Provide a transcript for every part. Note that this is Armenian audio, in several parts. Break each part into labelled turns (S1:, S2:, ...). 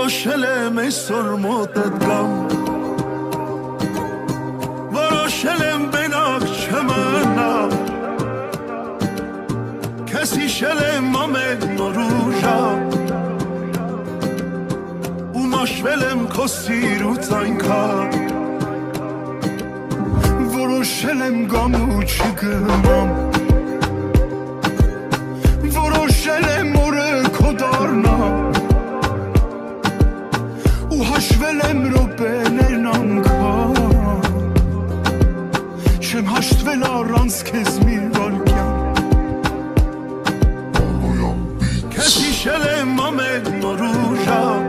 S1: Որոշել եմ այսօր մոտդ գամ Որոշել եմ բենակ չմնամ Քեզ հիշել եմ ամեն նոր ու ժամ Ու մաշվել եմ քո սիրուց այնքան Որոշել եմ գամ ու չգնամ Որոշել եմ օրը քո դառնամ Ու հաշվել եմ րոպեներն անգամ Չեմ հաշտվել առանց քեզ մի վայրկյան Քեզ հիշել եմ ամեն նոր ու ժամ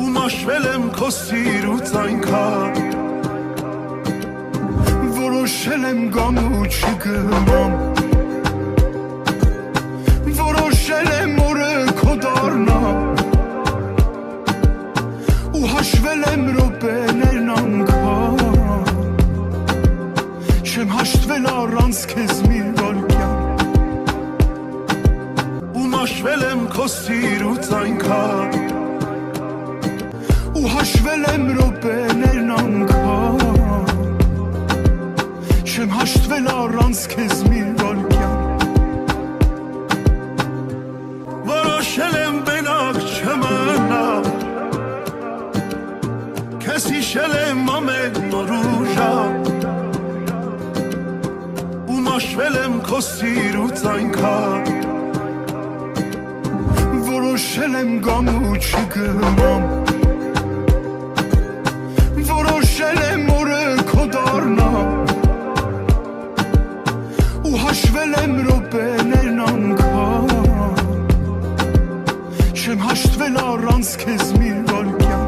S1: Ու մաշվել եմ քո սիրուց այնքան Որոշել եմ գամ ու չգնամ Որոշել եմ օրը քո դառնամ Ու հաշվել եմ րոպեներն անգամ Չեմ հաշտվել առանց քեզ մի վայրկյան Ու մաշվել եմ քո սիրուց այնքան Ու հաշվել եմ րոպեներն անգամ Չեմ հաշտվել առանց քեզ մի վայրկյան Որոշել եմ բենակ չմնամ Քեզ հիշել եմ ամեն նոր ու ժամ Ու մաշվել եմ քո սիրուց այնքան Որոշել եմ գամ ու չգնամ Որոշել եմ օրը քո դառնամ Ու հաշվել եմ րոպեներն անգամ Չեմ հաշտվել առանց քեզ մի վայրկյան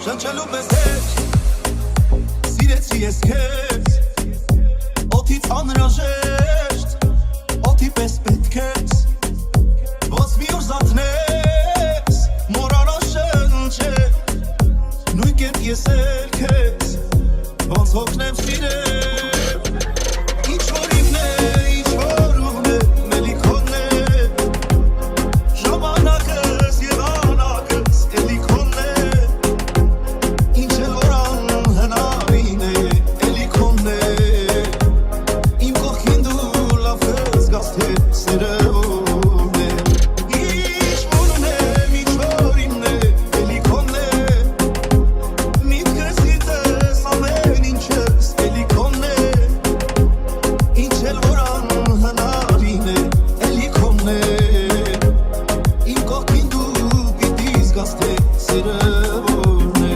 S2: Շնչելու պես հետ Սիրեցի ես քեզ Օդից անհրաժեշտ Օդի պես պետք ես Ոնց մի օր զարթնես Մոռանալ շնչել Նույն կերպ ես էլ քեզ Ոնց հոգնեմ սիրել Ինչ որ իմն է, ինչ որ ուղն է Մելիքոնն է Ժամանակս եղանակս էլի քոնն է Ինչ էլ որ անհնարին է էլի քոնն է Իմ կողքին դու լավ կզգաս թե սերը ո՞րն է Ինչ որ ունեմ, ինչ որ իմն է էլի քոնն է Միտքս գիտես ամեն ինչս էլի քոնն է Ինչ էլ որ անհնարին է էլի քոնն է Իմ կողքին դու պիտի զգաս թե սերը ո՞րն է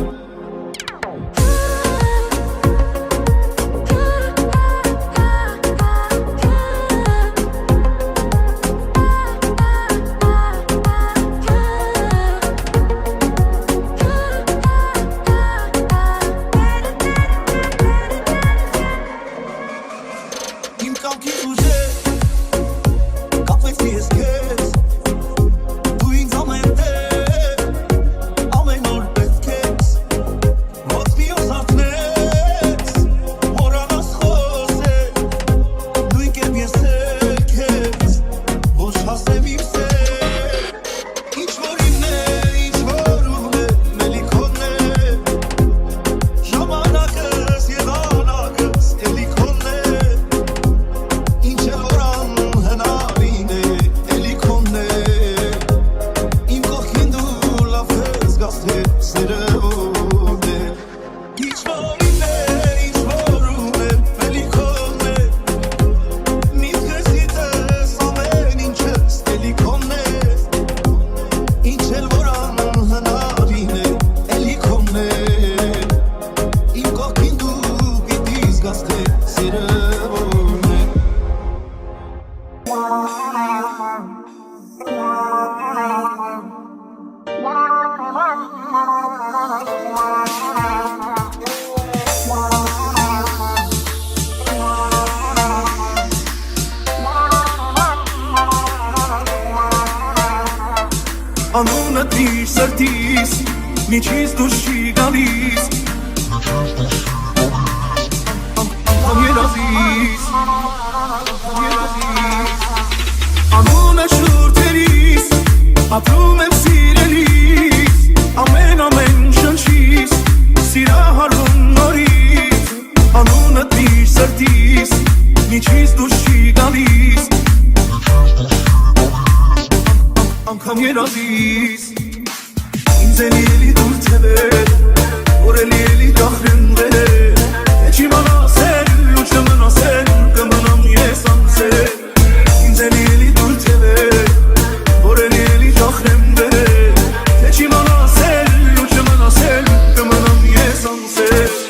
S2: Իմ կամքի ուժեր կապվեցի ես քեզ Դու ինձ ամեն տեղ ամեն օր պետք ես Ոնց մի օր զարթնես մոռանաս խոսել Նույն կերպ ես էլ քեզ Ոչ հասնեմ իմ սեր Ինչ որ իմն է, ինչ որ ուղն է Մելիքոնն է Ժամանակս եղանակս էլի քոնն է Ինչ էլ որ անհնարին է էլի քոնն է Իմ կողքին դու լավ կզգաս թե սերը ո՞րն է Ինչ որ իմն է, ինչ որ ուղն է Մելիքոնն է Միտքս գիտես ամեն ինչս էլի քոնն է Ինչ էլ որ անհնարին է էլի քոնն է Իմ կողքին դու պիտի զգաս թե սերը ո՞րն է
S1: Անունդ իր սրտիս միջից դուրս չի գալիս Անգամ երազիս Անունը շուրթերիս ապրում եմ սիրելիս Ամեն շնչիս սիրահարվում նորից Անունդ իր սրտիս միջից դուրս չի գալիս Անգամ երազիս Ինձ էլի դուր թևեր Որ էլի դախրենվեր Չի մանասել ու չմնասել Կմնամ ես անցել Ինձ էլի դուր թևեր Որ էլի դախրենվեր Չի մանասել ու չմնասել Կմնամ ես անցել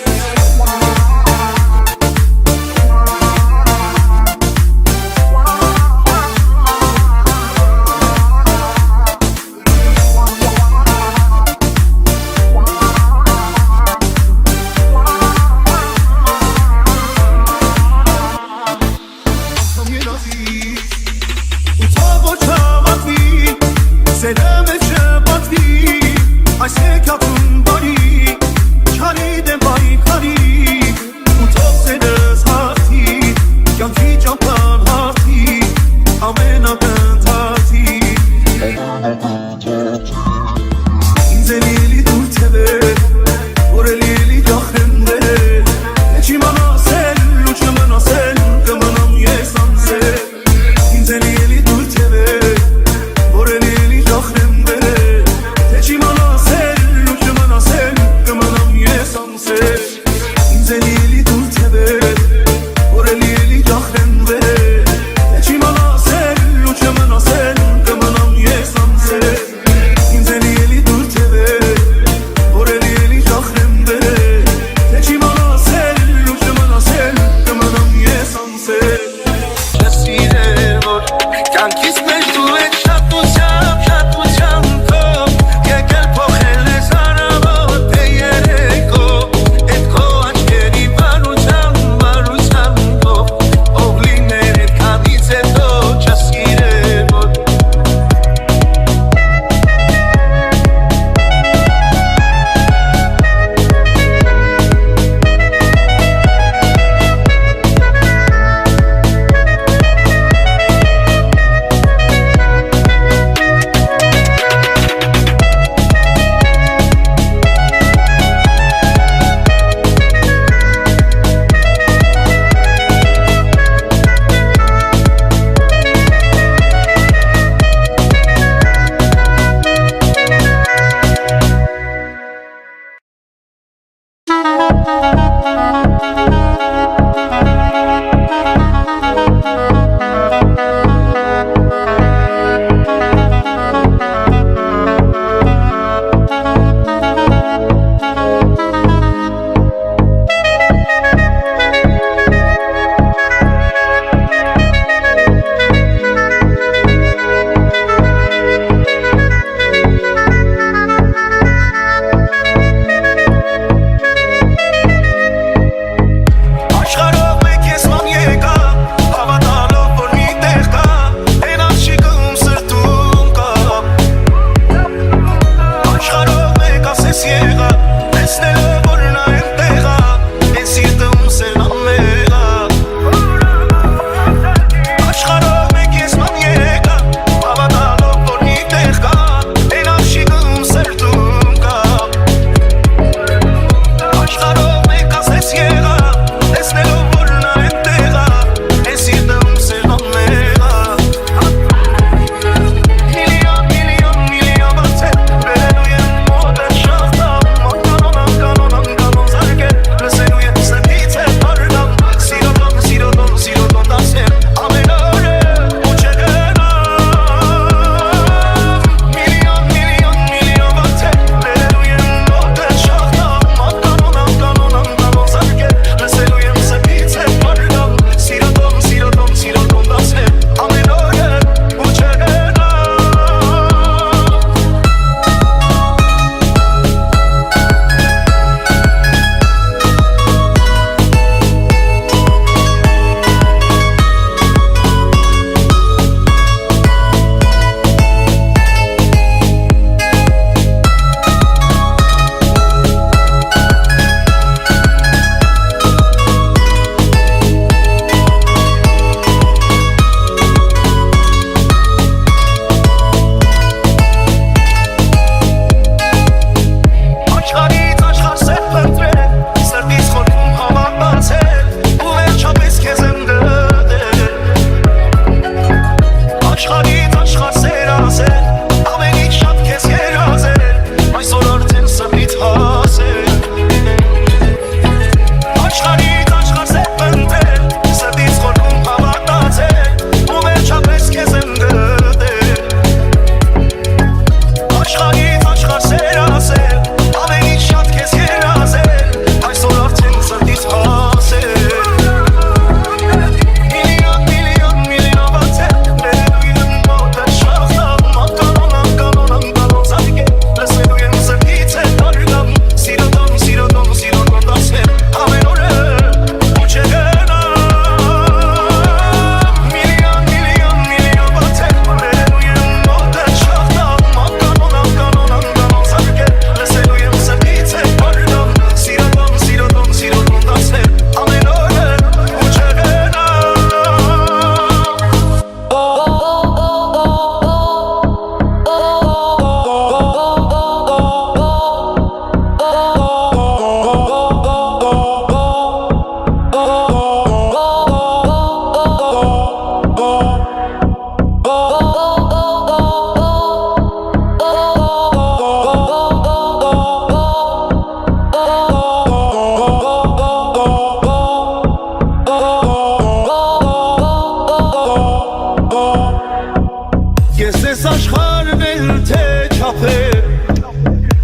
S1: Ես աշխարհն էլ թե չափե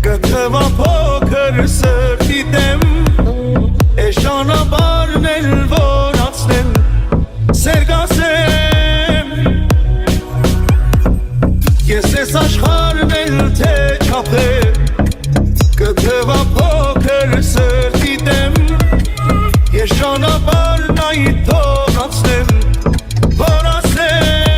S1: կթվա փոքր սրտի դեմ Էս ճանապարհն էլ որ անցնեմ սեր գասեմ Ես ես աշխարհն էլ թե չափե կթվա փոքր սրտի դեմ Ես ճանապարհն այդ թող անցնեմ որ ասեմ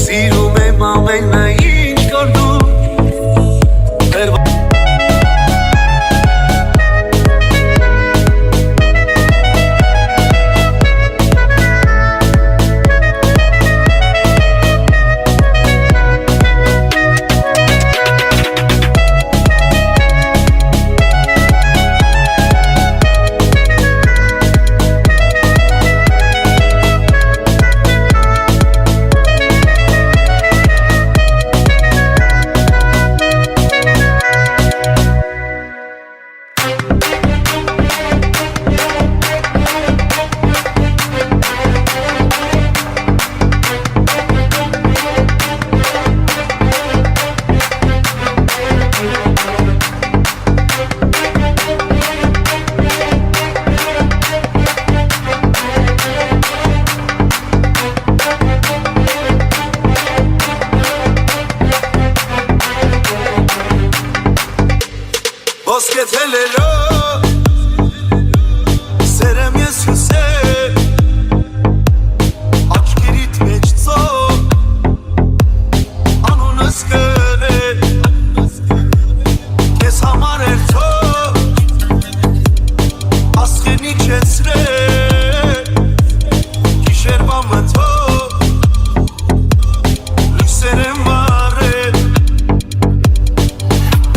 S1: Սիրում եմ ամենը ինչ կար դու Ոսկե թելերով սերեմ ես հսել աչքերիդ մեջ ծով անունս կրել կեզ համար էր թող ասխենի չեցրել գիշերվա մթով լույսեր եմ վարել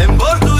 S1: եմ որ դու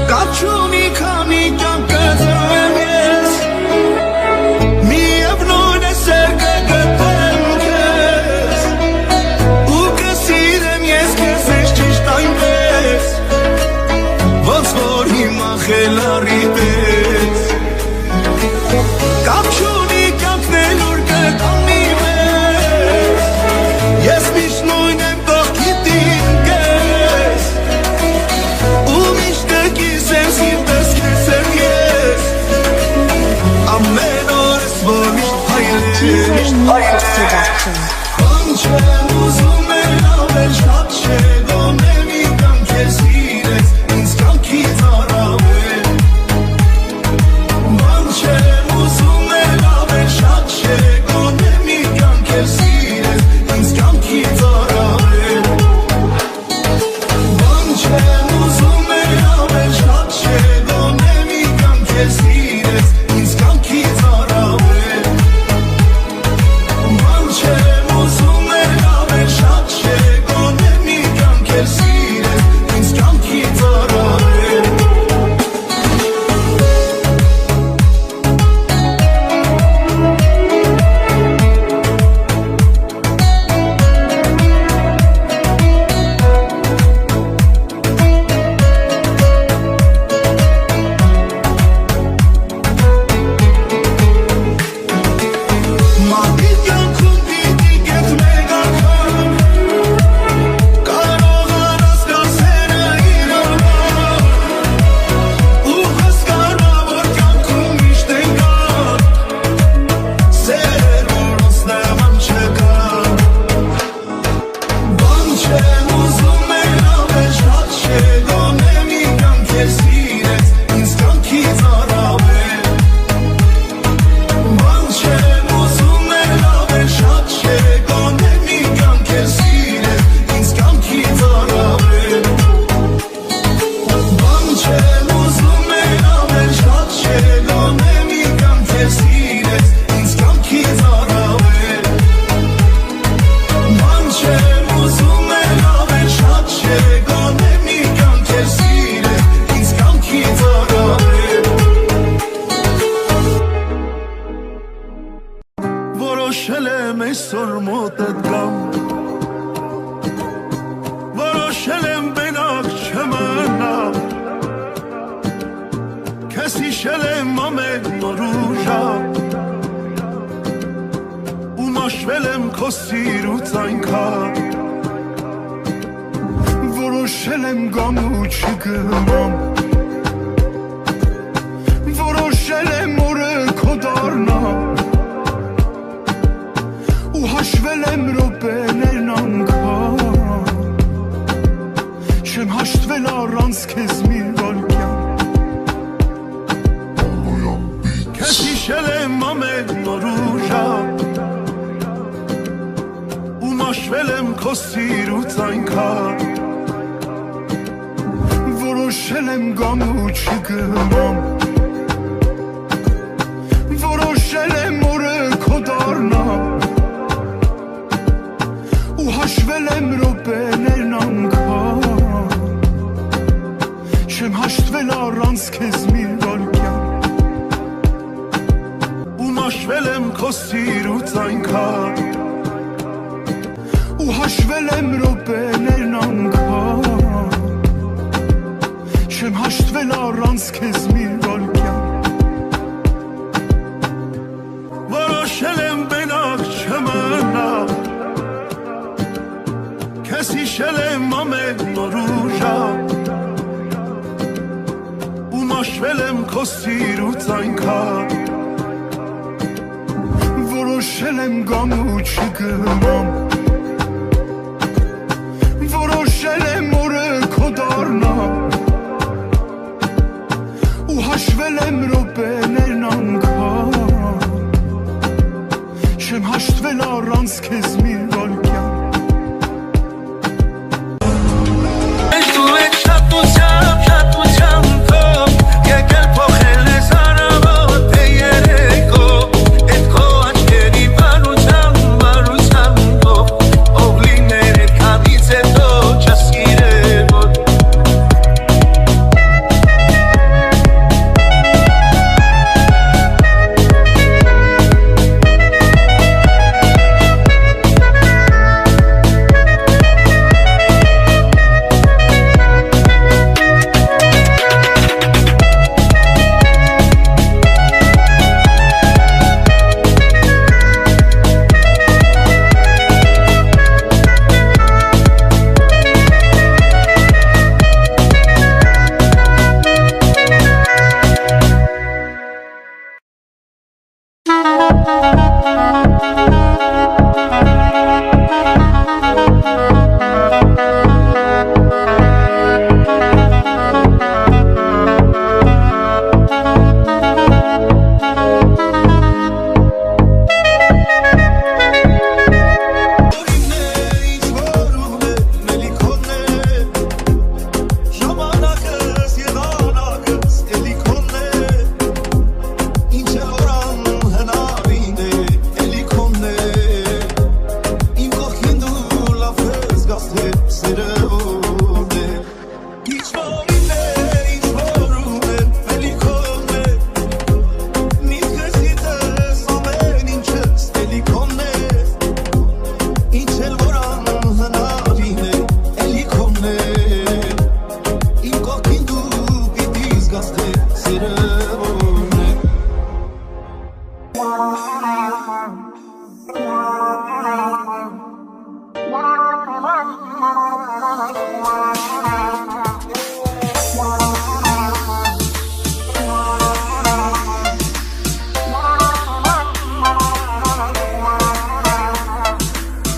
S1: Կաչունի քանի կյանքը ձվեմ ես միևնույն է սեր կգտեմ քեզ ու կսիրեմ ես քեզ ես ճիշտ այնպես ոնց որ հիմա խելարի պես Կաչունի կյանքն էլ ուր կտանի մեզ ես միշտ նույն եմ թող գիտին քեզ ու միշտ կիսեմ այսօր մոտդ գամ Որոշել եմ բենակ չմնամ Քեզ հիշել եմ ամեն նոր ու ժամ Ու մաշվել եմ քո սիրուց այնքան Որոշել եմ գամ ու չգնամ Որոշել եմ օրը քո դառնամ Ու հաշվել եմ րոպեներն անգամ Չեմ հաշտվել առանց քեզ մի վայրկյան Քեզ հիշել եմ ամեն նոր ու ժամ Ու մաշվել եմ քո սիրուց այնքան Որոշել եմ գամ ու չգնամ Որոշել եմ օրը քո դառնամ Ու հաշվել եմ րոպեներն անգամ Չեմ հաշտվել առանց քեզ մի վայրկյան Ու մաշվել եմ քո սիրուց այնքան Ու հաշվել եմ րոպեներն անգամ Չեմ հաշտվել առանց քեզ մի վայրկյան Որոշել եմ բենակ չմնամ Քեզ հիշել եմ ամեն նոր ու ժամ Ու մաշվել եմ քո սիրուց այնքան Որոշել եմ գամ ու չգնամ Որոշել եմ օրը քո դառնամ Ու հաշվել եմ րոպեներն անգամ Չեմ հաշտվել առանց քեզ մի վայրկյան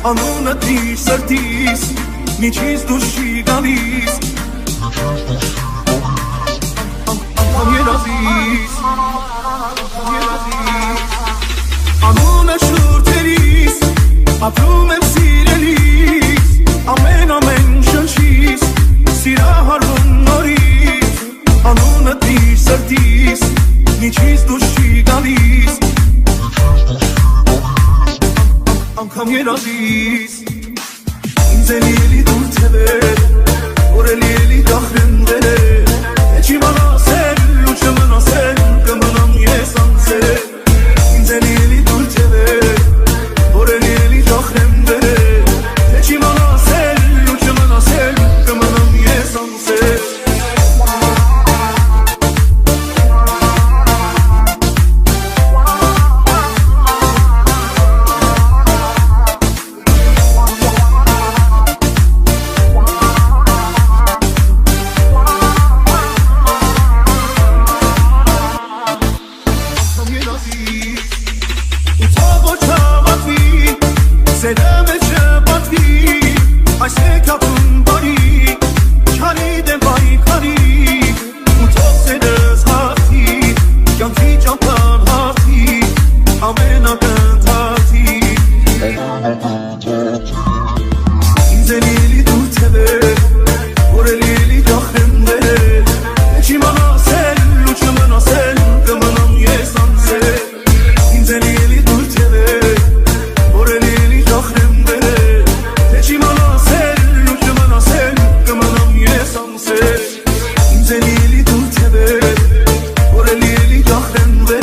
S2: Անունը դիր սրտիս Միջից դուր չի գալիս Անգամ երազիս Անունը շուրթերիս Ապրում եմ սիրելիս Ամեն շնչիս Սիրահարվում նորից Անունը դիր սրտիս Միջից դուր չի գալիս Անգամ երազիս Ինձ էլի դուր թևեր Որ էլի դախրնդեր Էջի մանասել ու չմնասել Կմնամ ես անցել Ինձ էլի դուր թևեր Որ էլի
S1: Կախրեմ վեր